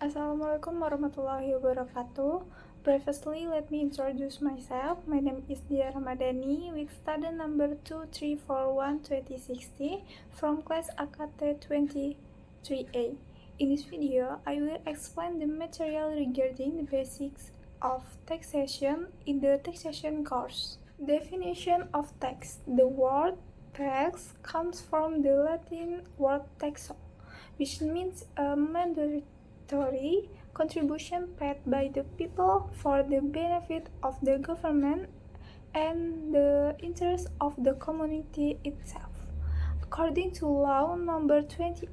Assalamualaikum warahmatullahi wabarakatuh. Previously, let me introduce myself. My name is Diah Ramadhani with student number 2341-2060 from class AKT 23A. In this video, I will explain the material regarding the basics of taxation in the taxation course. Definition of tax. The word tax comes from the Latin word taxo, which means a mandatory contribution paid by the people for the benefit of the government and the interest of the community itself. According to Law Number 28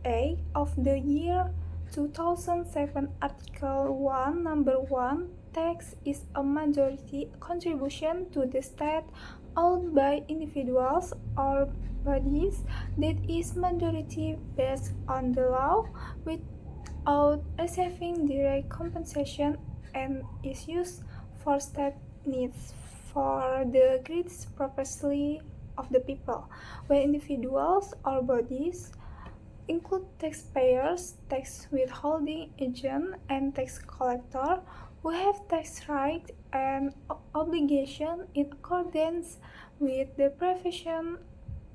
of the year 2007, Article 1, Number 1, tax is a majority contribution to the state owed by individuals or bodies that is majority based on the law without receiving direct compensation and is used for state needs for the greatest purposes of the people, when individuals or bodies include taxpayers, tax withholding agent, and tax collector who have tax rights and obligations in accordance with the provision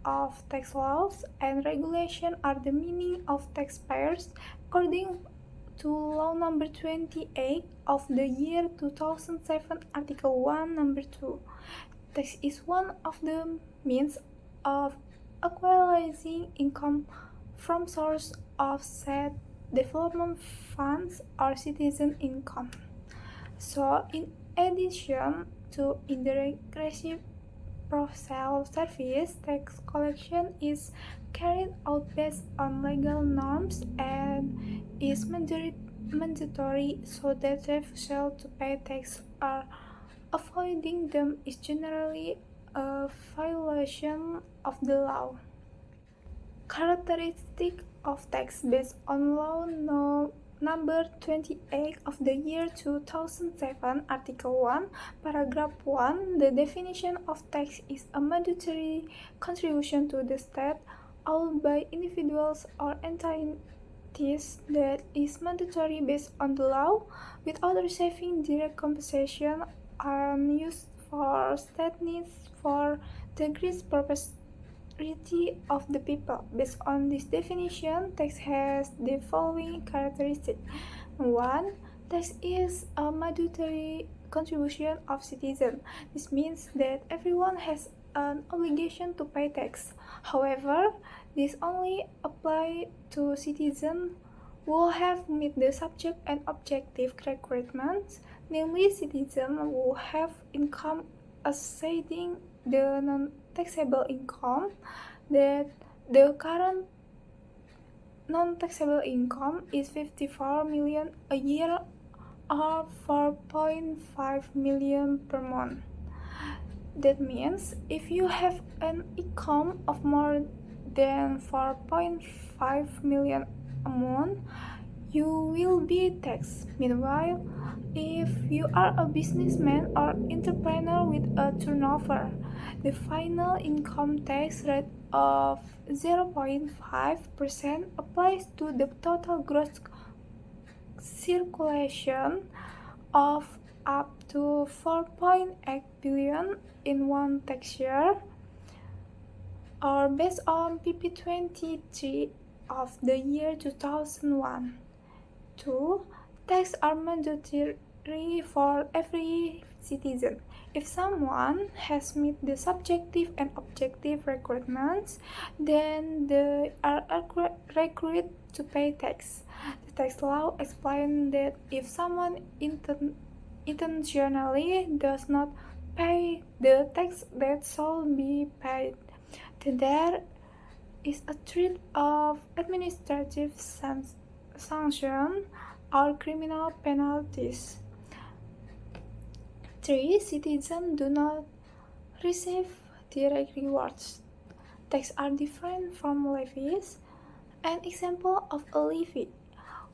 of tax laws and regulation are the meaning of taxpayers according to Law Number 28 of the year 2007, Article 1, Number 2. Tax is one of the means of equalizing income from source of said development funds or citizen income. So, in addition to indirect reciprocal service, tax collection is carried out based on legal norms and is mandatory, so that refusal to pay tax or avoiding them is generally a violation of the law. Characteristic of tax based on Law Number 28 of the year 2007, Article 1, Paragraph 1. The definition of tax is a mandatory contribution to the state owed by individuals or entities that is mandatory based on the law without receiving direct compensation and used for state needs for the greatest purpose of the people. Based on this definition, tax has the following characteristics. 1. Tax is a mandatory contribution of citizens. This means that everyone has an obligation to pay tax. However, this only applies to citizens who have met the subject and objective requirements, namely citizens who have income exceeding the non-taxable income, that the current non-taxable income is 54 million a year or 4.5 million per month. That means if you have an income of more than 4.5 million a month, you will be taxed. Meanwhile, if you are a businessman or entrepreneur with a turnover, the final income tax rate of 0.5% applies to the total gross circulation of up to 4.8 billion in one tax year, or based on PP 23 of the year 2001. 2. Tax are mandatory for every citizen. If someone has met the subjective and objective requirements, then they are required to pay tax. The tax law explains that if someone intentionally does not pay the tax that shall be paid, then there is a threat of administrative sanction or criminal penalties. 3. Citizens do not receive direct rewards. Taxes are different from levies. An example of a levy: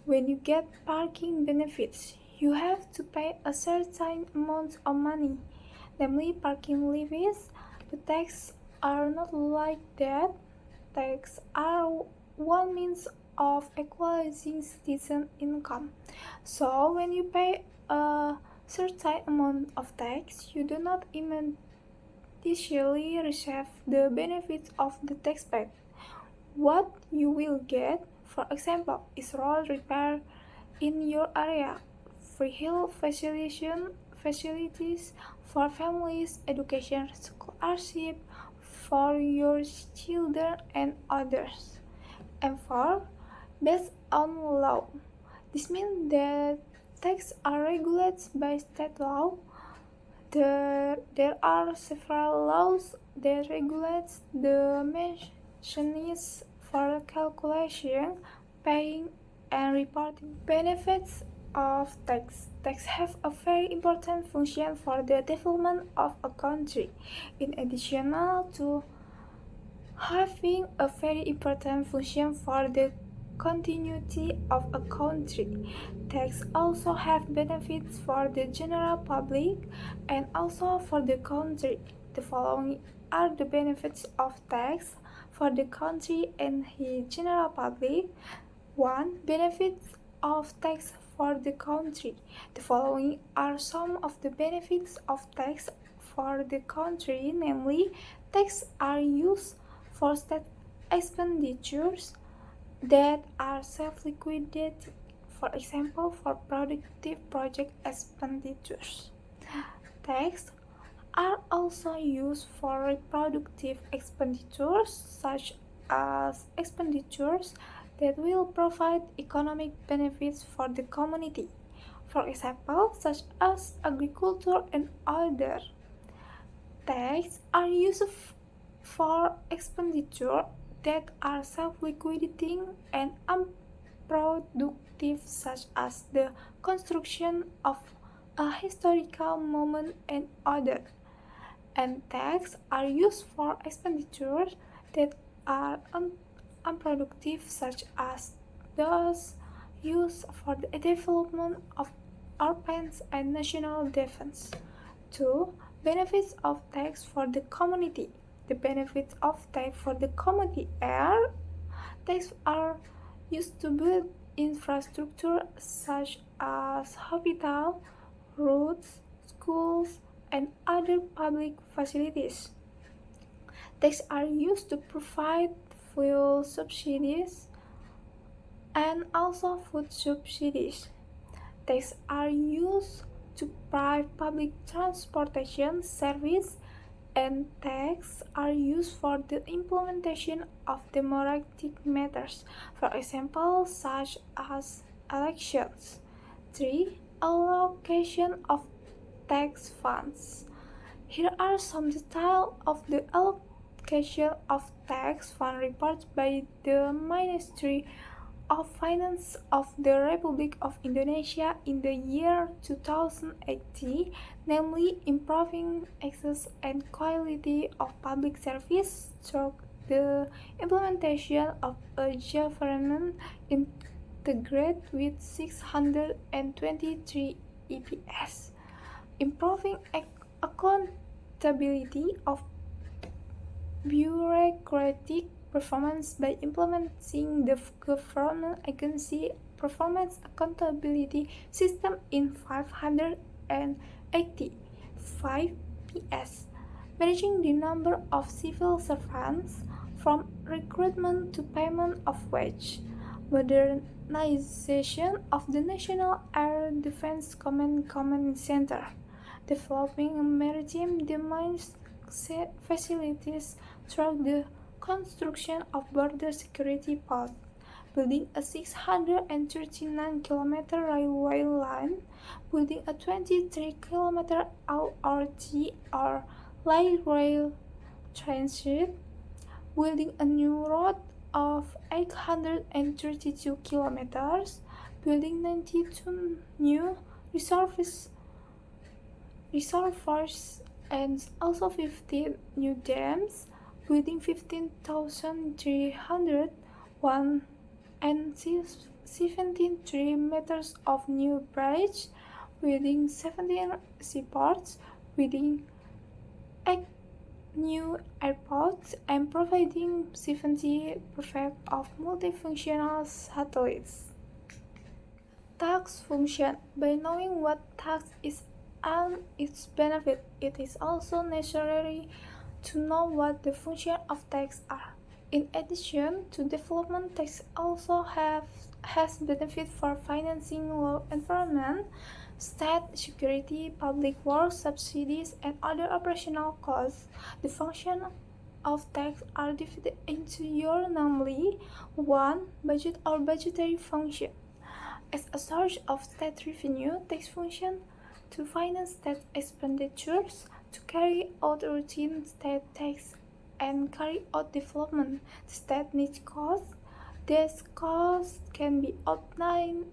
when you get parking benefits, you have to pay a certain amount of money, namely parking levies. The taxes are not like that. Taxes are one means of equalizing citizen income. So when you pay a certain amount of tax, you do not immediately receive the benefits of the tax paid. What you will get, for example, is road repair in your area, free health facilities for families, education scholarship for your children and others. And four, based on law. This means that taxes are regulated by state law. There are several laws that regulate the mechanisms for calculation, paying, and reporting benefits of tax. Tax have a very important function for the development of a country. In addition to having a very important function for the continuity of a country, tax also have benefits for the general public and also for the country. The following are the benefits of tax for the country and the general public. 1. Benefits of tax for the country. The following are some of the benefits of tax for the country, namely, tax are used for state expenditures that are self-liquidated, for example, for productive project expenditures. Tax are also used for reproductive expenditures, such as expenditures that will provide economic benefits for the community, for example, such as agriculture and other. Taxes are used for expenditure that are self-liquidating and unproductive, such as the construction of a historical monument and other. And taxes are used for expenditures that are unproductive, such as those used for the development of armies and national defense. 2. Benefits of tax for the community. The benefits of tax for the community are taxes are used to build infrastructure such as hospitals, roads, schools, and other public facilities. Taxes are used to provide fuel subsidies and also food subsidies. Taxes are used to provide public transportation service, and taxes are used for the implementation of democratic matters, for example, such as elections. 3. Allocation of tax funds. Here are some details of the allocation of tax fund reported by the Ministry of Finance of the Republic of Indonesia in the year 2018, namely improving access and quality of public service through the implementation of a government integrated with 623 EPS, improving accountability of bureaucratic performance by implementing the government agency performance accountability system in 585 PS, managing the number of civil servants from recruitment to payment of wage, modernization of the National Air Defense Command Center, developing maritime domain facilities through the construction of border security posts, building a 639-kilometer railway line, building a 23-kilometer LRT or light rail transit, building a new road of 832 kilometers, building 92 new reservoirs and also 15 new dams, building 15,301 and 73 meters of new bridge, building 17 seaports, building new airports, and providing 70% of multifunctional satellites. Tax function. By knowing what tax is and its benefit, it is also necessary to know what the function of tax are. In addition to development, tax also has benefit for financing law enforcement, state security, public works, subsidies, and other operational costs. The function of tax are divided into namely 1. Budget or budgetary function. As a source of state revenue, tax function to finance state expenditures, to carry out routine state tax and carry out development. The state needs costs. These costs can be obtained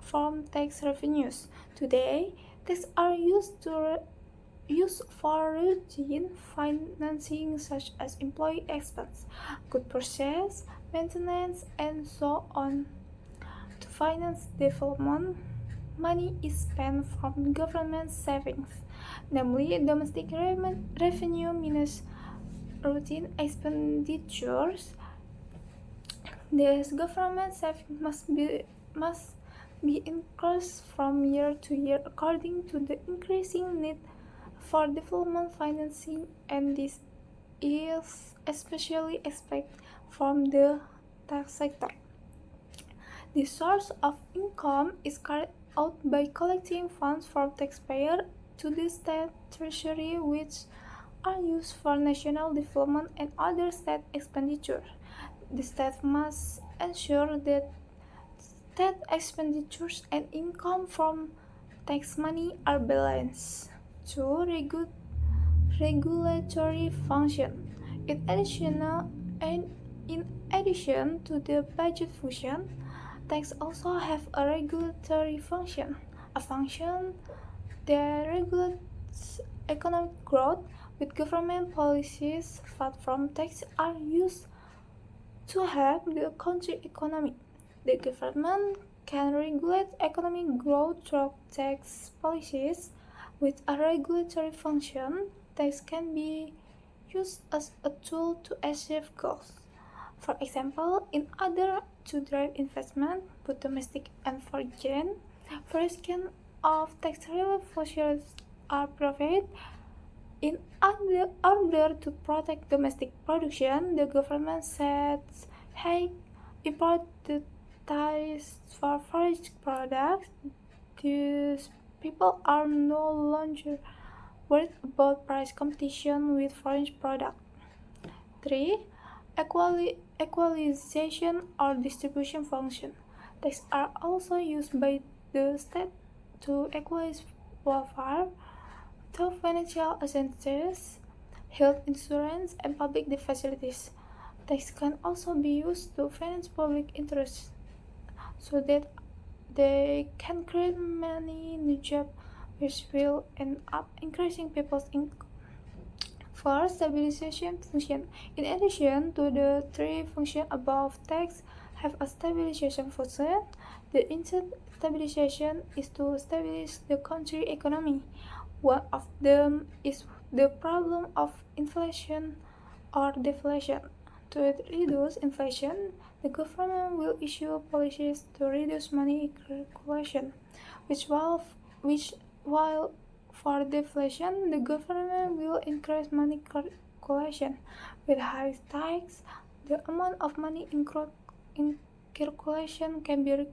from tax revenues. Today, taxes are used for routine financing such as employee expense, good purchase, maintenance, and so on. To finance development, money is spent from government savings, namely domestic revenue minus routine expenditures. This government savings must be increased from year to year according to the increasing need for development financing, and this is especially expected from the tax sector. The source of income is carried out by collecting funds from taxpayers to the state treasury, which are used for national development and other state expenditures. The state must ensure that state expenditures and income from tax money are balanced. 2. Regulatory function. In addition to the budget function, tax also have a regulatory function, a function that regulates economic growth, with government policies that from tax are used to help the country economy. The government can regulate economic growth through tax policies. With a regulatory function, tax can be used as a tool to achieve goals. For example, in order to drive investment, both domestic and foreign, variation of tax relief measures are provided. In order to protect domestic production, the government sets high import duties for foreign products. These people are no longer worried about price competition with foreign products. 3. Equalization or distribution function. Taxes are also used by the state to equalize welfare through financial assistance, health insurance, and public facilities. Taxes can also be used to finance public interests so that they can create many new jobs which will end up increasing people's income. For stabilization function. In addition to the three functions above, tax have a stabilization function. The intent stabilization is to stabilize the country economy. One of them is the problem of inflation or deflation. To reduce inflation, the government will issue policies to reduce money circulation, while for deflation, the government will increase money circulation. With high tax, the amount of money in circulation can be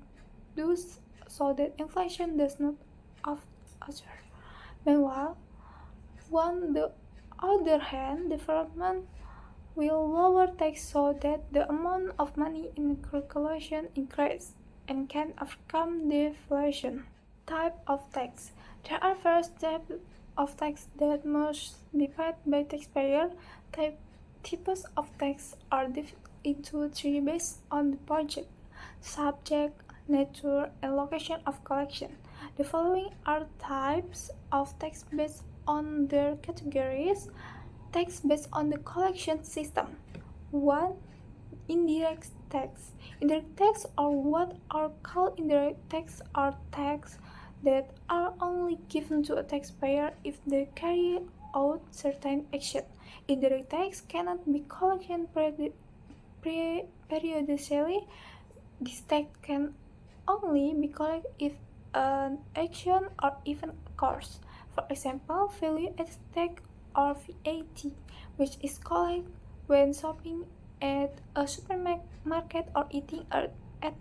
reduced so that inflation does not occur. Meanwhile, on the other hand, the government will lower tax so that the amount of money in circulation increases and can overcome deflation. Type of tax. There are various types of tax that must be paid by taxpayers. Types of tax are divided into three based on the budget, subject, nature, and location of collection. The following are types of tax based on their categories. Tax based on the collection system. 1. Indirect tax. Indirect tax, or what are called indirect tax, are tax that are only given to a taxpayer if they carry out certain action. Indirect tax cannot be collected periodically. This tax can only be collected if an action or event occurs. For example, value-added tax or VAT, which is collected when shopping at a supermarket or eating at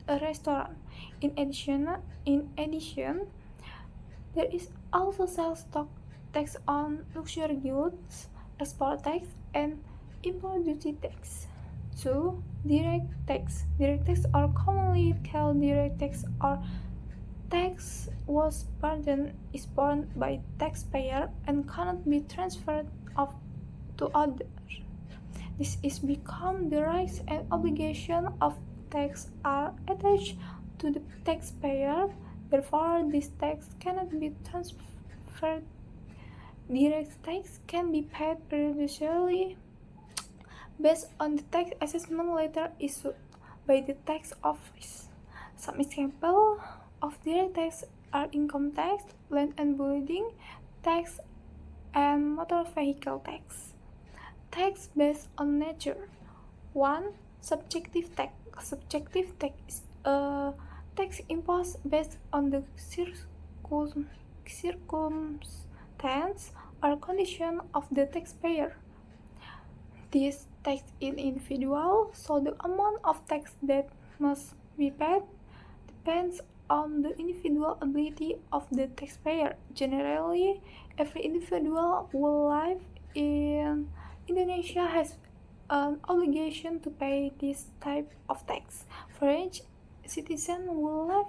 a restaurant. In addition, there is also sales tax on luxury goods, export tax, and import duty tax. 2. Direct tax. Direct tax, or commonly called direct tax or tax whose burden is borne by taxpayer and cannot be transferred to others. This is because the rights and obligations of tax are attached to the taxpayer. Therefore, this tax cannot be transferred. Direct tax can be paid periodically based on the tax assessment letter issued by the tax office. Some examples of direct tax are income tax, land and building tax, and motor vehicle tax. Tax based on nature. 1. Subjective tax. Subjective tax is a tax imposed based on the circumstance or condition of the taxpayer. This tax is individual, so the amount of tax that must be paid depends on the individual ability of the taxpayer. Generally, every individual who lives in Indonesia has an obligation to pay this type of tax. Foreign citizens who live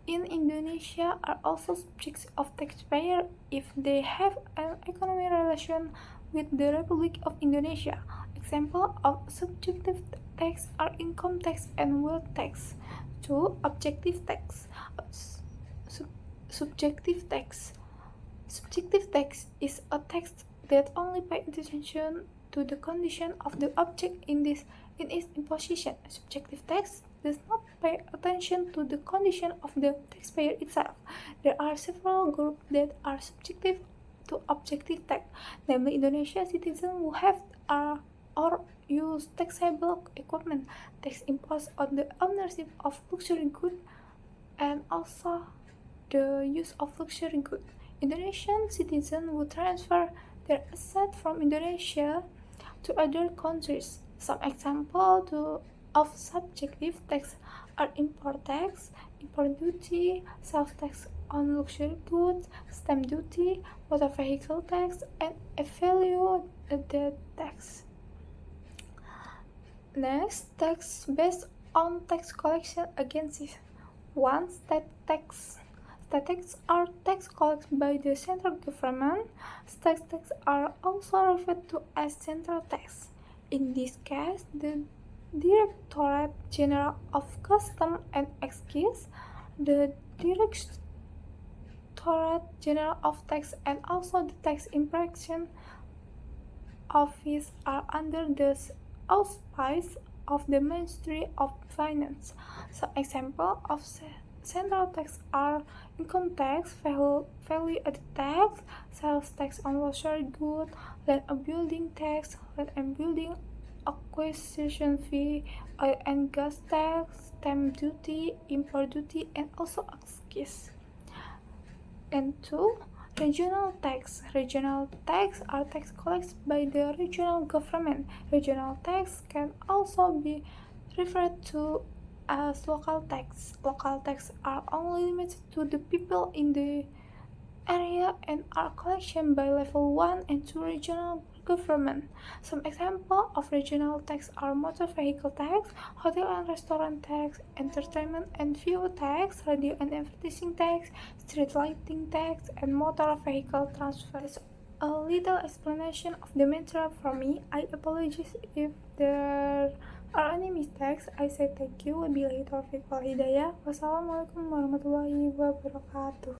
in Indonesia are also subjects of taxpayer if they have an economic relation with the Republic of Indonesia. Examples of subjective tax are income tax and wealth tax. 2. Objective tax. Subjective tax. Subjective tax is a tax that only pays attention to the condition of the object in its imposition. Subjective tax does not pay attention to the condition of the taxpayer itself. There are several groups that are subjective to objective tax, namely Indonesian citizens who have or use taxable equipment, tax imposed on the ownership of luxury goods, and also the use of luxury goods. Indonesian citizens who transfer their assets from Indonesia to other countries. Some examples of subjective tax are import tax, import duty, sales tax on luxury goods, stamp duty, motor vehicle tax, and a value-added tax. Next, tax based on tax collection agencies. 1. State tax. State tax are tax collected by the central government. State tax are also referred to as central tax. In this case, the Directorate General of Customs and Excise, the Directorate General of Tax, and also the Tax Inspection Office are under the auspice of the Ministry of Finance. Some examples of central tax are income tax, value-added tax, sales tax on luxury goods, land and building tax, land and building acquisition fee, oil and gas tax, stamp duty, import duty, and also excise. And 2. Regional tax. Regional tax are tax collected by the regional government. Regional tax can also be referred to as local tax. Local tax are only limited to the people in the area and are collected by level 1 and 2 regional government. Some examples of regional tax are motor vehicle tax, hotel and restaurant tax, entertainment and view tax, radio and advertising tax, street lighting tax, and motor vehicle transfer. That's a little explanation of the matter for me. I apologize if there are any mistakes. I say thank you. Wabillahi taufiq wal hidayah. Wassalamualaikum warahmatullahi wabarakatuh.